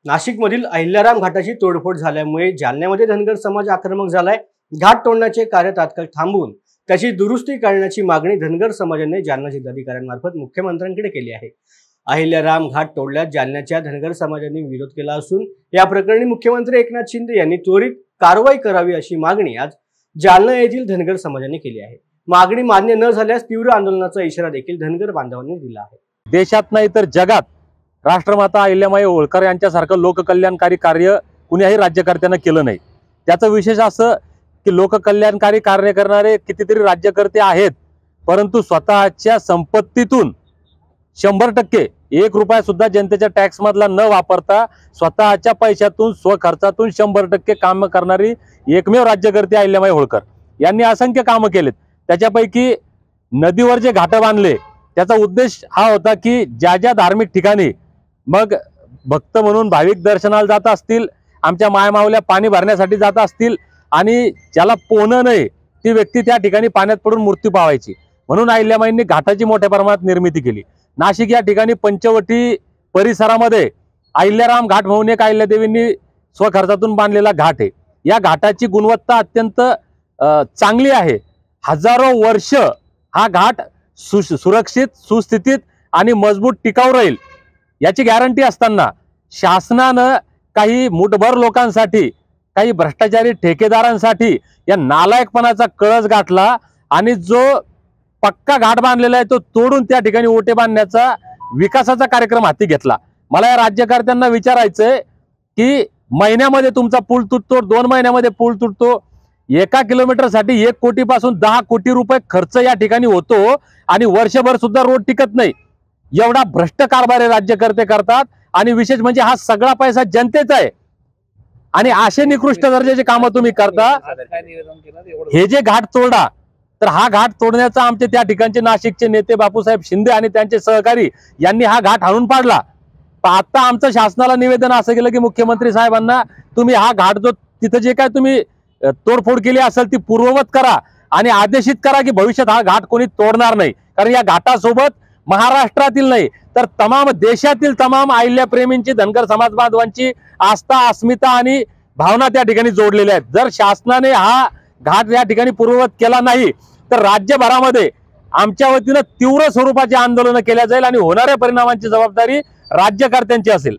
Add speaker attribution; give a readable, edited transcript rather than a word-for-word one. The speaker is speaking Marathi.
Speaker 1: नाशिकमधील अहिल्याराम घाटाची तोडफोड झाल्यामुळे जालन्यामध्ये धनगर समाज आक्रमक झालाय। घाट तोडण्याचे कार्य तात्काळ थांबवून त्याची दुरुस्ती करण्याची मागणी धनगर समाजाने जालना जिल्हाधिकाऱ्यांमार्फत मुख्यमंत्र्यांकडे केली आहे। अहिल्याराम घाट तोडल्यास जालन्याच्या धनगर समाजाने विरोध केला असून या प्रकरणी मुख्यमंत्री एकनाथ शिंदे यांनी त्वरित कारवाई करावी अशी मागणी आज जालना येथील धनगर समाजाने केली आहे। मागणी मान्य न झाल्यास तीव्र आंदोलनाचा इशारा देखील धनगर बांधवांनी दिला आहे।
Speaker 2: देशात नाही तर जगात राष्ट्रमाता अहिल्यामाई होळकर यांच्यासारखं लोककल्याणकारी कार्य कुणीही राज्यकर्त्यांना केलं नाही। त्याचं विशेष असं की लोककल्याणकारी कार्य करणारे कितीतरी राज्यकर्ते आहेत, परंतु स्वतःच्या संपत्तीतून 100% 1 रुपया सुद्धा जनतेच्या टॅक्स मधला न वापरता स्वतःच्या पैशातून स्वखर्चातून 100% काम करणारी एकमेव राज्यकर्ते अहिल्यामाई होळकर यांनी असंख्य कामं केलेत। त्याच्यापैकी नदीवर जे घाट बांधले त्याचा उद्देश हा होता की ज्या धार्मिक ठिकाणी मग भक्त म्हणून भाविक दर्शनाला जात असतील, आमच्या मायमाऊल्या पाणी भरण्यासाठी जात असतील आणि ज्याला पोहणं नाही ती व्यक्ती त्या ठिकाणी पाण्यात पडून मृत्यू पावायची, म्हणून अहिल्यामाईंनी घाटाची मोठ्या प्रमाणात निर्मिती केली। नाशिक या ठिकाणी पंचवटी परिसरामध्ये अहिल्याराम घाट म्हणून एक अहिल्यादेवींनी स्वखर्चातून बांधलेला घाट आहे। या घाटाची गुणवत्ता अत्यंत चांगली आहे। हजारो वर्ष हा घाट सुरक्षित, सुस्थितीत आणि मजबूत टिकाऊ राहील याची गॅरंटी असताना शासनानं काही मुठभर लोकांसाठी, काही भ्रष्टाचारी ठेकेदारांसाठी या नालायकपणाचा कळस गाठला आणि जो पक्का घाट बांधलेला आहे तो तोडून त्या ठिकाणी ओटे बांधण्याचा विकासाचा कार्यक्रम हाती घेतला। मला या राज्यकर्त्यांना विचारायचंय की महिन्यामध्ये तुमचा पूल तुटतो, 2 महिन्यामध्ये पूल तुटतो, 1 किलोमीटरसाठी 1 कोटीपासून 10 कोटी रुपये खर्च या ठिकाणी होतो आणि वर्षभर सुद्धा रोड टिकत नाही। एवढा भ्रष्ट कारभार राज्यकर्ते करतात आणि विशेष म्हणजे हा सगळा पैसा जनतेचा आहे आणि असे निकृष्ट दर्जाचे काम तुम्ही करता। हे जे घाट तोडा, तर हा घाट तोडण्याचा आमचे त्या ठिकाणचे नाशिकचे नेते बापूसाहेब शिंदे आणि त्यांचे सहकारी यांनी हा घाट हाणून पाडला। आता आमचं शासनाला निवेदन असं केलं की मुख्यमंत्री साहेबांना तुम्ही हा घाट जो तिथं जे काय तुम्ही तोडफोड केली असेल ती पूर्ववत करा आणि आदेशित करा की भविष्यात हा घाट कोणी तोडणार नाही, कारण या घाटासोबत महाराष्ट्रातील नाही तर तमाम देशातील तमाम अहिल्याप्रेमींची, धनगर समाज बांधवांची आस्था, अस्मिता आणि भावना त्या ठिकाणी जोडलेल्या आहेत। जर शासनाने हा घाट या ठिकाणी पूर्ववत केला नाही तर राज्यभरामध्ये आमच्या वतीनं तीव्र स्वरूपाचे आंदोलन केले जाईल आणि होणाऱ्या परिणामांची जबाबदारी राज्यकर्त्यांची असेल।